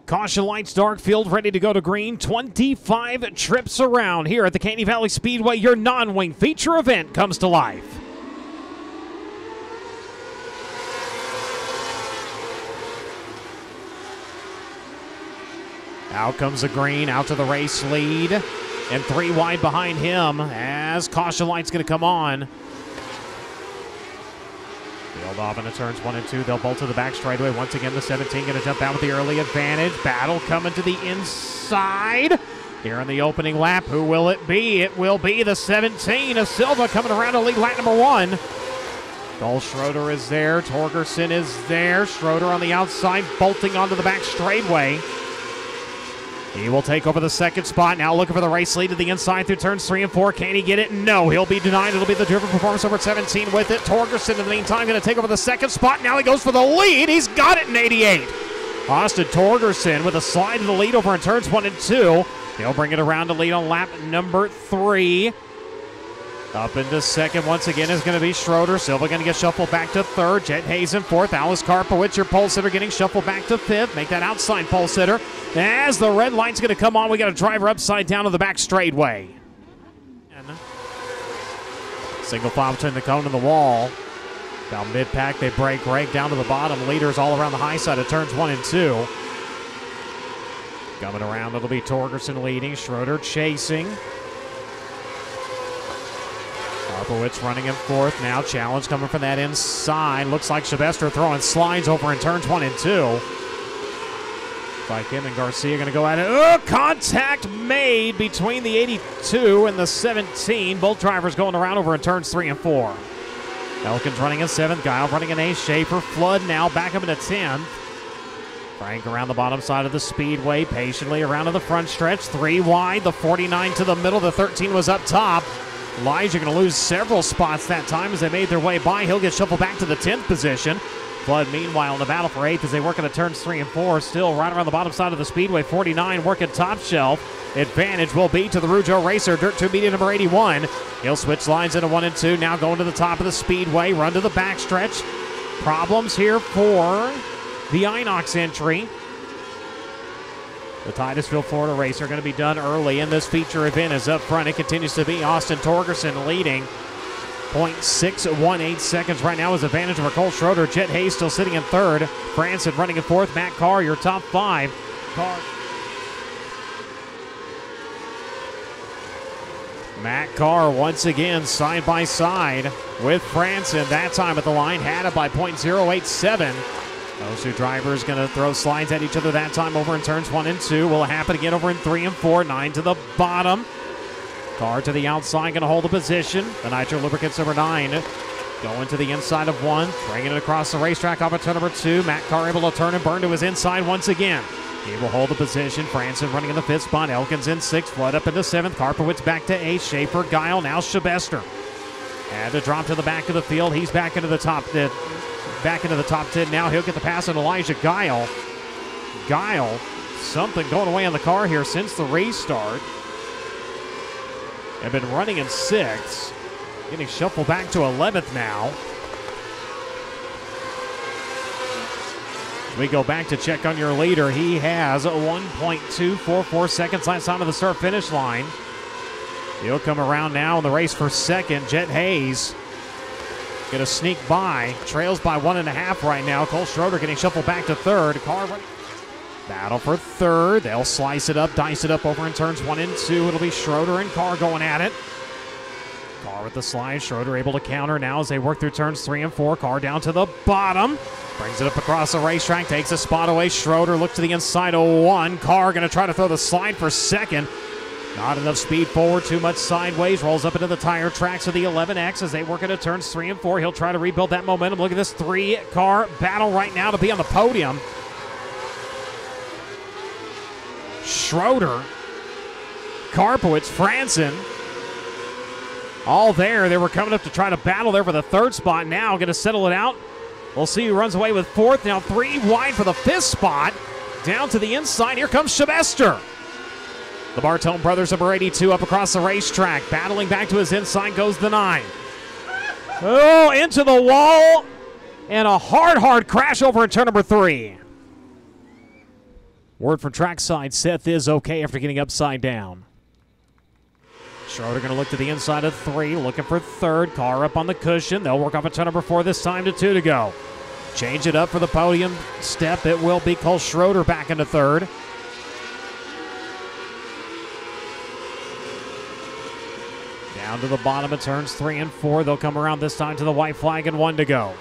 Caution lights, dark field, ready to go to green. 25 trips around here at the Caney Valley Speedway. Your non-wing feature event comes to life. Out comes the green, out to the race lead, and 3 wide behind him as caution light's going to come on. Field off into turns 1 and 2. They'll bolt to the back straightaway. Once again, the 17 going to jump out with the early advantage. Battle coming to the inside. Here in the opening lap, who will it be? It will be the 17 of Silva coming around to lead lap number 1. Cole Schroeder is there. Torgerson is there. Schroeder on the outside, bolting onto the back straightaway. He will take over the second spot. Now looking for the race lead to the inside through turns 3 and 4. Can he get it? No, he'll be denied. It'll be the driven performance over 17 with it. Torgerson in the meantime going to take over the second spot. Now he goes for the lead. He's got it in 88. Austin Torgerson with a slide to the lead over in turns 1 and 2. He'll bring it around to lead on lap number 3. Up into second once again is going to be Schroeder. Silva going to get shuffled back to third. Jet Hayes in fourth. Alice Karpowicz, your pole sitter, getting shuffled back to fifth. Make that outside pole sitter. As the red light's going to come on, we got a driver upside down to the back straightaway. Single file between the cone and the wall. Down mid-pack, they break right down to the bottom. Leaders all around the high side of turns 1 and 2. Coming around, it'll be Torgerson leading. Schroeder chasing. Karpowicz running in fourth. Now challenge coming from that inside. Looks like Sylvester throwing slides over in turns 1 and 2. Like him and Garcia going to go at it. Oh, contact made between the 82 and the 17. Both drivers going around over in turns 3 and 4. Elkins running in 7th. Guile running in 8th. Schaefer. Flood now back up into 10th. Frank around the bottom side of the speedway. Patiently around to the front stretch. 3 wide. The 49 to the middle. The 13 was up top. Elijah going to lose several spots that time as they made their way by. He'll get shuffled back to the 10th position. Flood, meanwhile, in the battle for 8th as they work into turns 3 and 4. Still right around the bottom side of the speedway. 49 working top shelf. Advantage will be to the Rougeau Racer. Dirt 2 medium number 81. He'll switch lines into 1 and 2. Now going to the top of the speedway. Run to the backstretch. Problems here for the Inox entry. The Titusville, Florida racer going to be done early in this feature event as up front. It continues to be Austin Torgerson leading. 0.618 seconds right now is advantage over Cole Schroeder. Jet Hayes still sitting in third. Franson running in fourth. Matt Carr, your top 5. Carr. Matt Carr once again side by side with Franson. That time at the line had it by 0.087. Those 2 drivers going to throw slides at each other that time over in turns 1 and 2. Will happen again over in 3 and 4. 9 to the bottom. Carr to the outside, going to hold the position. The Nitro Lubricants number 9 going to the inside of 1. Bringing it across the racetrack off of turn number 2. Matt Carr able to turn and burn to his inside once again. He will hold the position. Franson running in the 5th spot. Elkins in 6th. Flood up into 7th. Karpowicz back to 8th. Schaefer, Guile, now Sylvester. Had to drop to the back of the field. He's back into the top 10. Back into the top 10 now. He'll get the pass on Elijah Guile. Guile, something going away on the car here since the restart. Have been running in 6th. Getting shuffled back to 11th now. We go back to check on your leader. He has 1.244 seconds last time of the start-finish line. He'll come around now in the race for second. Jet Hayes going to sneak by. Trails by 1.5 right now. Cole Schroeder getting shuffled back to third. Carr battle for third. They'll slice it up, dice it up over in turns 1 and 2. It'll be Schroeder and Carr going at it. Carr with the slide. Schroeder able to counter now as they work through turns 3 and 4. Carr down to the bottom. Brings it up across the racetrack. Takes a spot away. Schroeder looks to the inside of 1. Carr going to try to throw the slide for second. Not enough speed forward, too much sideways. Rolls up into the tire tracks of the 11X as they work into turns 3 and 4. He'll try to rebuild that momentum. Look at this 3-car battle right now to be on the podium. Schroeder, Karpowicz, Franson, all there. They were coming up to try to battle there for the 3rd spot. Now going to settle it out. We'll see who runs away with 4th. Now 3 wide for the 5th spot. Down to the inside. Here comes Sylvester. The Bartone brothers, number 82, up across the racetrack. Battling back to his inside goes the 9. Oh, into the wall. And a hard crash over in turn number 3. Word from trackside, Seth is okay after getting upside down. Schroeder going to look to the inside of 3, looking for 3rd. Car up on the cushion. They'll work off a turn number 4 this time to 2 to go. Change it up for the podium step. It will be Cole Schroeder back into 3rd. Down to the bottom of turns 3 and 4. They'll come around this time to the white flag and 1 to go.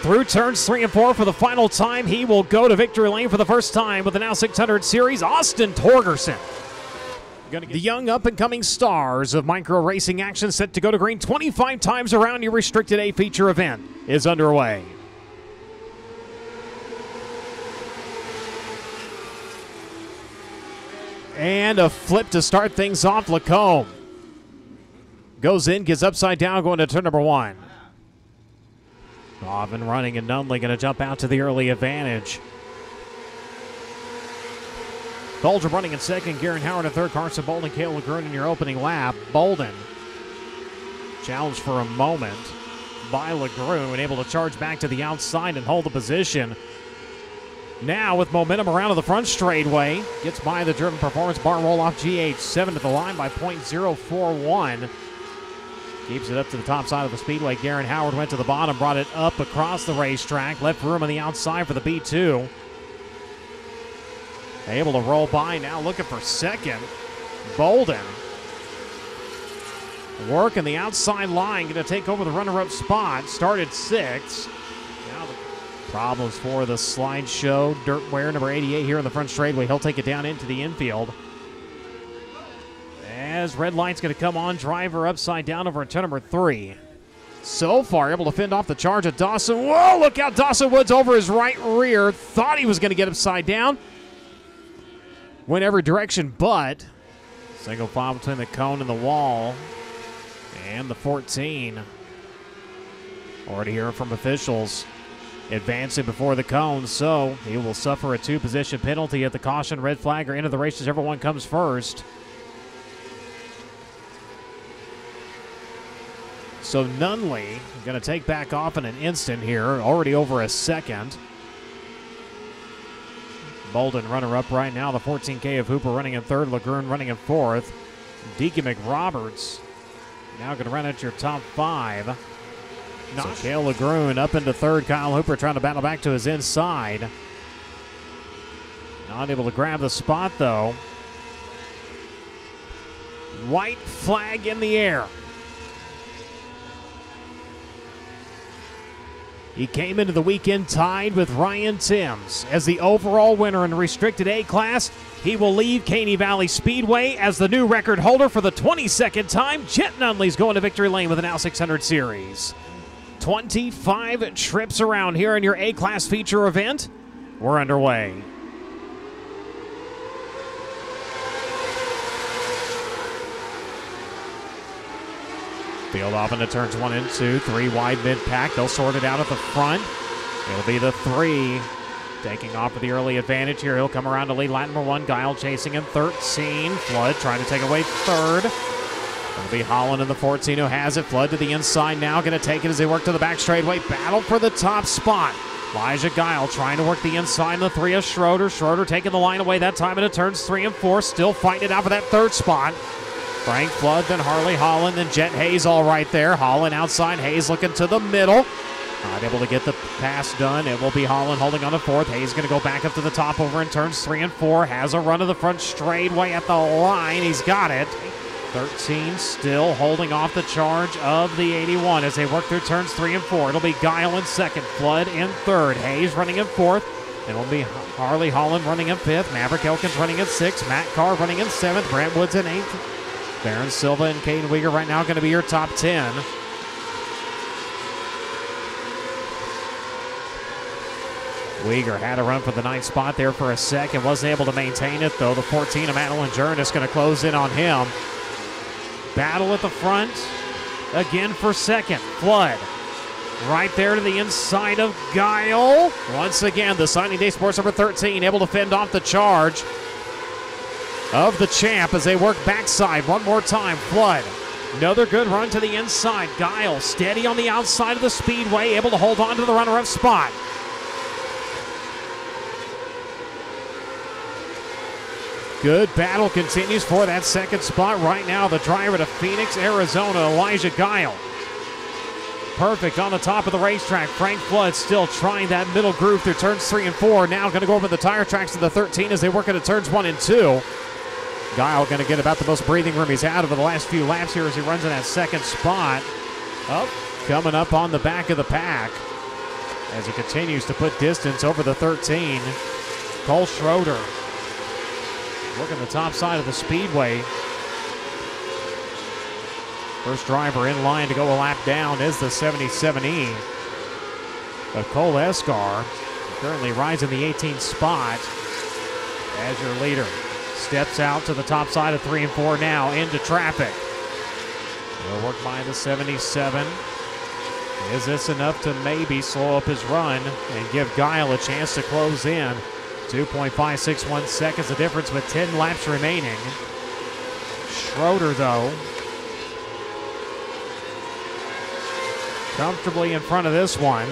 Through turns 3 and 4 for the final time, he will go to victory lane for the first time with the now 600 series, Austin Torgerson. The young up-and-coming stars of micro racing action set to go to green 25 times around your restricted A feature event is underway. And a flip to start things off. Lacombe goes in, gets upside down, going to turn number 1. Off and running, and Nunley going to jump out to the early advantage. Bolger running in 2nd, Garen Howard in 3rd, Carson Bolden, Cale Legrune in your opening lap. Bolden challenged for a moment by Legrune, able to charge back to the outside and hold the position. Now with momentum around to the front straightaway, gets by the driven performance bar roll-off GH7 at the line by .041. Keeps it up to the top side of the speedway. Garen Howard went to the bottom, brought it up across the racetrack, left room on the outside for the B2. Able to roll by now, looking for 2nd. Bolden working the outside line, going to take over the runner-up spot. Started 6th. Now the problems for the slideshow. Dirtware, number 88 here in the front straightaway. He'll take it down into the infield. As red light's going to come on, driver upside down over at turn number 3. So far, able to fend off the charge of Dawson. Whoa, look out, Dawson Woods over his right rear. Thought he was going to get upside down. Went every direction, but single file between the cone and the wall. And the 14. Already hearing from officials. Advancing before the cone, so he will suffer a 2-position penalty at the caution, red flag, or end of the race, whichever one comes first. So Nunley going to take back off in an instant here, already over a 2nd. Bolden runner up right now. The 14K of Hooper running in 3rd. Legrune running in 4th. Deacon McRoberts now going to run at your top 5. So Cale Legrune up into 3rd. Kyle Hooper trying to battle back to his inside. Not able to grab the spot though. White flag in the air. He came into the weekend tied with Ryan Timms as the overall winner in the restricted A class. He will leave Caney Valley Speedway as the new record holder for the 22nd time. Jet Nunley's going to victory lane with an Now 600 series. 25 trips around here in your A class feature event. We're underway. Field off into turns 1 and 2. 3 wide mid-pack. They'll sort it out at the front. It'll be the 3 taking off for the early advantage here. He'll come around to lead lap number 1. Guile chasing in 13. Flood trying to take away 3rd. It'll be Holland in the 14 who has it. Flood to the inside now. Going to take it as they work to the back straightaway. Battle for the top spot. Elijah Guile trying to work the inside in the 3 of Schroeder. Schroeder taking the line away that time into turns 3 and 4. Still fighting it out for that 3rd spot. Frank Flood, then Harley Holland, then Jet Hayes all right there. Holland outside, Hayes looking to the middle. Not able to get the pass done. It will be Holland holding on to 4th. Hayes going to go back up to the top over in turns 3 and 4. Has a run to the front straightaway at the line. He's got it. 13 still holding off the charge of the 81 as they work through turns 3 and 4. It'll be Guile in 2nd, Flood in 3rd. Hayes running in 4th. It'll be Harley Holland running in 5th. Maverick Elkins running in 6th. Matt Carr running in 7th. Brent Woods in 8th. Baron Silva and Caden Weegar right now going to be your top 10. Weegar had a run for the 9th spot there for a second. Wasn't able to maintain it, though. The 14 of Madeline Jern is going to close in on him. Battle at the front. Again for 2nd. Flood. Right there to the inside of Guile. Once again, the Signing Day Sports number 13 able to fend off the charge. of the champ as they work backside one more time. Flood. Another good run to the inside. Guile steady on the outside of the Speedway, able to hold on to the runner-up spot. Good battle continues for that second spot right now. The driver to Phoenix, Arizona, Elijah Guile. Perfect on the top of the racetrack. Frank Flood still trying that middle groove through turns 3 and 4. Now going to go over the tire tracks to the 13 as they work into turns 1 and 2. Guile going to get about the most breathing room he's had over the last few laps here as he runs in that second spot. Coming up on the back of the pack as he continues to put distance over the 13. Cole Schroeder working the top side of the Speedway. First driver in line to go a lap down is the 77E. But Cole Escar currently rides in the 18th spot as your leader. Steps out to the top side of 3 and 4 now into traffic. Will work by the 77. Is this enough to maybe slow up his run and give Guile a chance to close in? 2.561 seconds of difference with 10 laps remaining. Schroeder, though, comfortably in front of this one,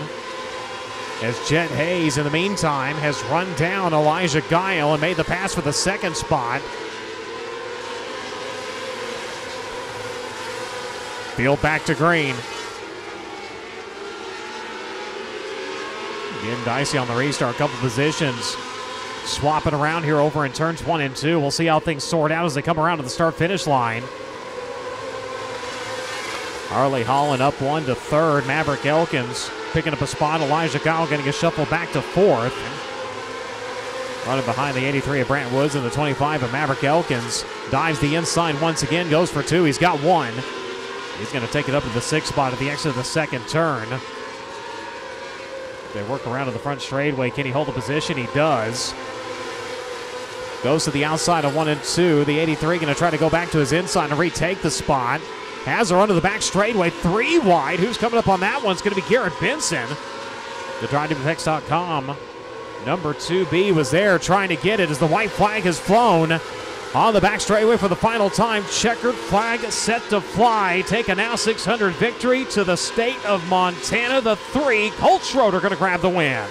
as Jet Hayes, in the meantime, has run down Elijah Guile and made the pass for the second spot. Field back to green. Again, dicey on the restart, couple positions. Swapping around here over in turns 1 and 2. We'll see how things sort out as they come around to the start-finish line. Harley Holland up 1 to 3rd. Maverick Elkins picking up a spot. Elijah Guile going to get shuffled back to 4th. Running behind the 83 of Brant Woods and the 25 of Maverick Elkins. Dives the inside once again. Goes for 2. He's got 1. He's going to take it up to the 6th spot at the exit of the second turn. They work around to the front straightaway. Can he hold the position? He does. Goes to the outside of 1 and 2. The 83 going to try to go back to his inside and retake the spot. Has her under the back straightaway. 3 wide. Who's coming up on that one? It's going to be Garrett Benson. The DriveToPex.com number 2B was there trying to get it as the white flag has flown on the back straightaway for the final time. Checkered flag set to fly. Take a now 600 victory to the state of Montana. The 3, Colt Schroeder going to grab the win.